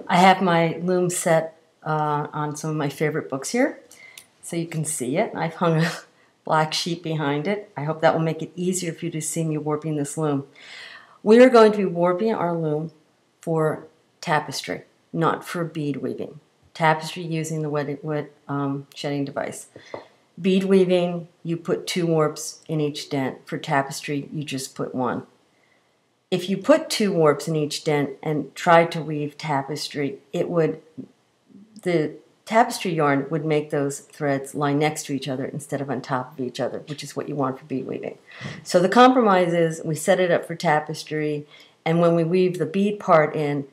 I have my loom set on some of my favorite books here, so you can see it. I've hung a black sheet behind it. I hope that will make it easier for you to see me warping this loom. We are going to be warping our loom for tapestry, not for bead weaving. Tapestry using the wet shedding device. Bead weaving, you put 2 warps in each dent. For tapestry, you just put 1. If you put 2 warps in each dent and tried to weave tapestry, the tapestry yarn would make those threads lie next to each other instead of on top of each other, which is what you want for bead weaving. So the compromise is we set it up for tapestry, and when we weave the bead part in,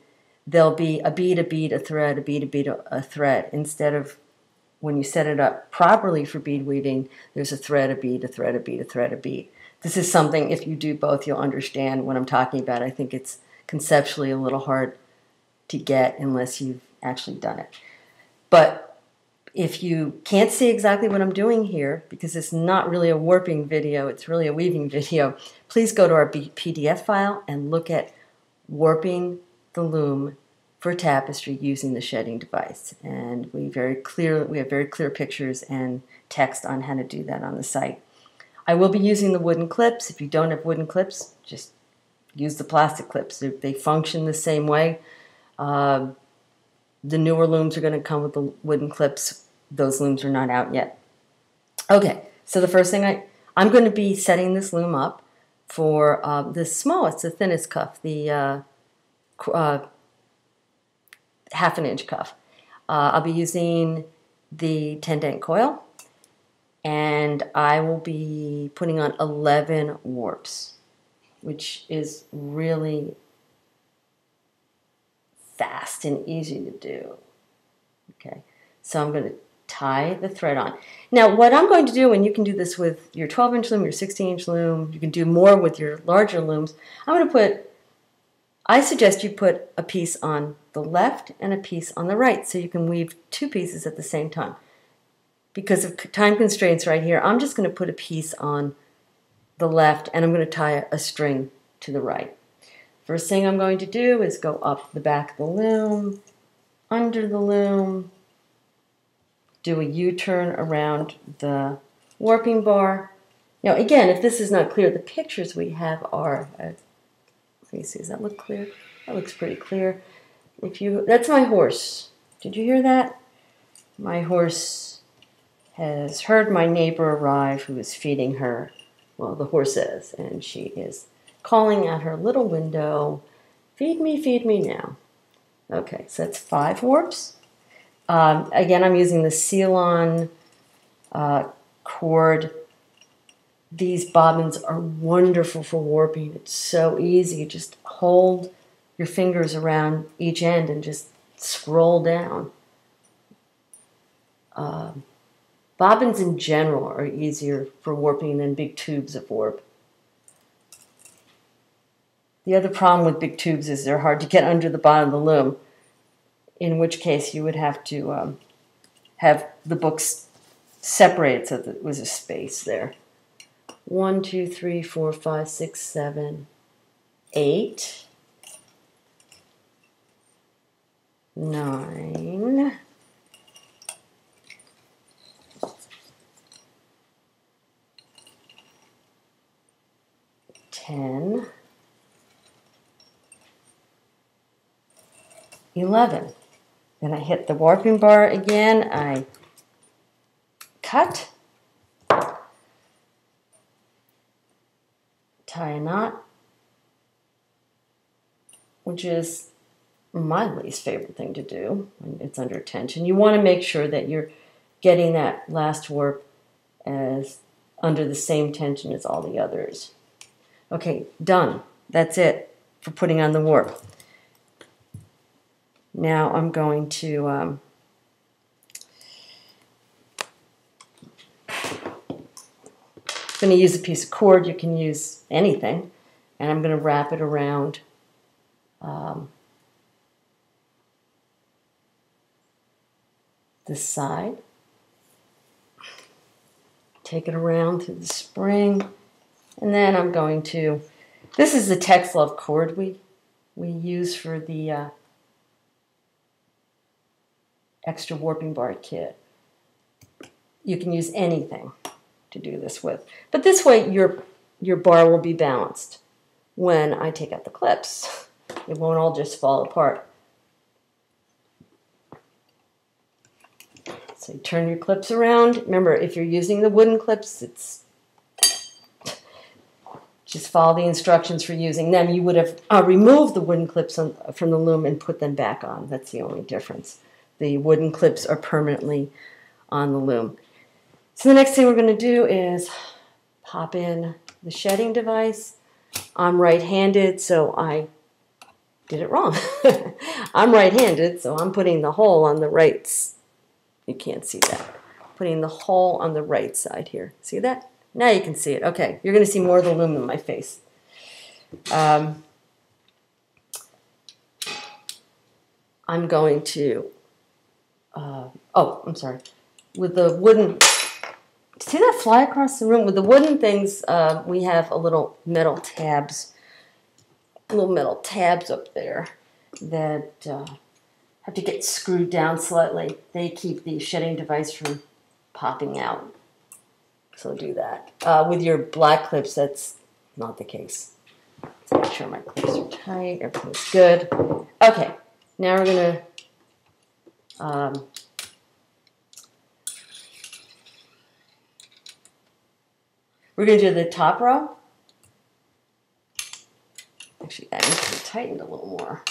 there'll be a bead, a thread, a bead, a thread. Instead of when you set it up properly for bead weaving, there's a thread, a bead, a thread, a bead, a thread, a bead. This is something, if you do both, you'll understand what I'm talking about. I think it's conceptually a little hard to get unless you've actually done it. But if you can't see exactly what I'm doing here, because it's not really a warping video, it's really a weaving video, please go to our PDF file and look at warping the loom for tapestry using the shedding device. And we have very clear pictures and text on how to do that on the site. I will be using the wooden clips. If you don't have wooden clips, just use the plastic clips. They function the same way. The newer looms are going to come with the wooden clips. Those looms are not out yet. Okay, so the first thing I'm going to be setting this loom up for the smallest, the thinnest cuff, the ½ inch cuff. I'll be using the 10 dent coil, and I will be putting on 11 warps, which is really fast and easy to do. Okay, so I'm going to tie the thread on. Now what I'm going to do, and you can do this with your 12-inch loom, your 16-inch loom, you can do more with your larger looms, I suggest you put a piece on the left and a piece on the right so you can weave 2 pieces at the same time. Because of time constraints right here, I'm just going to put a piece on the left and I'm going to tie a string to the right. First thing I'm going to do is go up the back of the loom, under the loom, do a U-turn around the warping bar. Now again, if this is not clear, the pictures we have are, let me see, does that look clear? That looks pretty clear. That's my horse. Did you hear that? My horse has heard my neighbor arrive who is feeding her, well, the horse is, and she is calling at her little window, feed me now. Okay, so that's 5 warps. Again, I'm using the Seal-On cord. These bobbins are wonderful for warping. It's so easy. You just hold your fingers around each end and just scroll down. Bobbins in general are easier for warping than big tubes of warp. The other problem with big tubes is they're hard to get under the bottom of the loom, in which case you would have to have the books separated so that there was a space there. 1, 2, 3, 4, 5, 6, 7, 8, 9, 10, 11. Then I hit the warping bar again. I cut, tie a knot, which is my least favorite thing to do when it's under tension. You want to make sure that you're getting that last warp as under the same tension as all the others. Okay, done. That's it for putting on the warp. Now I'm going to use a piece of cord. You can use anything, and I'm going to wrap it around this side. Take it around through the spring, and then I'm going to. This is the Tex Love cord we use for the extra warping bar kit. You can use anything to do this with. But this way your bar will be balanced when I take out the clips. It won't all just fall apart. So you turn your clips around. Remember, if you're using the wooden clips, it's just follow the instructions for using them. You would have removed the wooden clips from the loom and put them back on. That's the only difference. The wooden clips are permanently on the loom. So the next thing we're going to do is pop in the shedding device. I'm right-handed, so I did it wrong. I'm right-handed, so I'm putting the hole on the right. You can't see that. Putting the hole on the right side here. See that? Now you can see it. Okay, you're going to see more of the loom in my face. I'm going to, I'm sorry. With the wooden, see that fly across the room? With the wooden things, we have a little metal tabs up there that have to get screwed down slightly. They keep the shedding device from popping out. So do that. With your black clips, that's not the case. Let's make sure my clips are tight. Everything's good. Okay, now we're going to do the top row. Actually, that needs to be tightened a little more.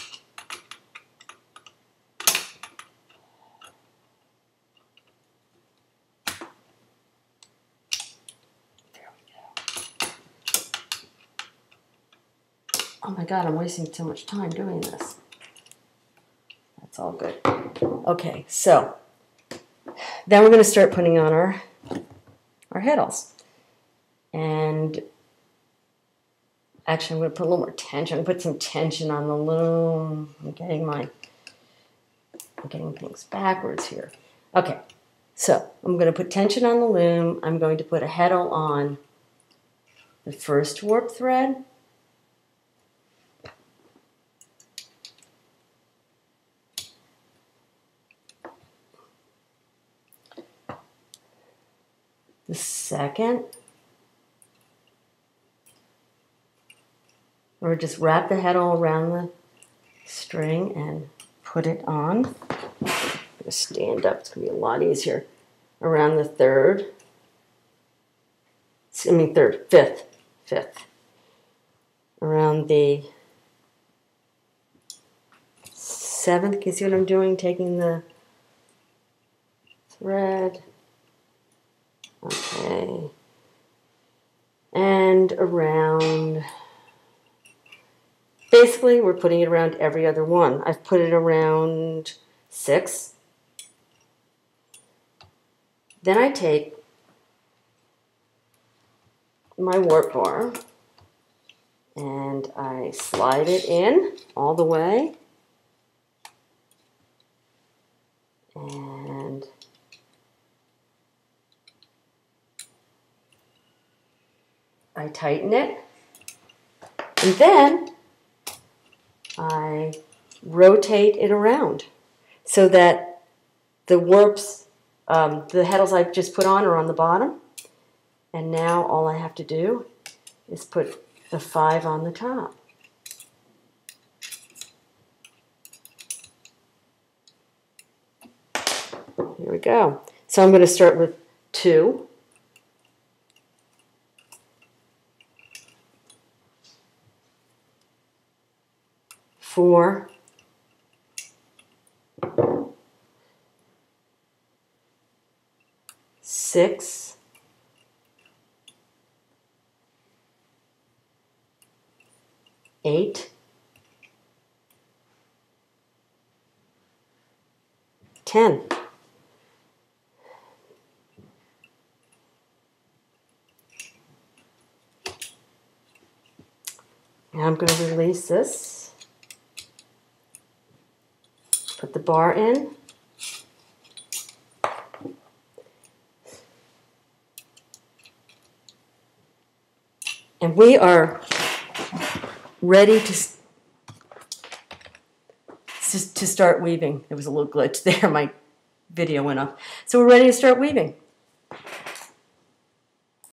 Oh my God, I'm wasting so much time doing this. That's all good. Okay, so then we're going to start putting on our heddles. And actually, I'm going to put a little more tension. I'm going to put some tension on the loom. I'm getting things backwards here. Okay, so I'm going to put tension on the loom. I'm going to put a heddle on the first warp thread. The second, or just wrap the heddle around the string and put it on. I'm going to stand up, it's going to be a lot easier. Around the fifth. Around the seventh, can you see what I'm doing? Taking the thread. Okay, and around, basically we're putting it around every other one. I've put it around 6. Then I take my warp bar and I slide it in all the way, and I tighten it, and then I rotate it around so that the warps, the heddles I've just put on are on the bottom, and now all I have to do is put the 5 on the top. Here we go. So I'm going to start with 2. 4, 6, 8, 10. Now I'm going to release this. Put the bar in. And we are ready to start weaving. There was a little glitch there. My video enough. So we're ready to start weaving.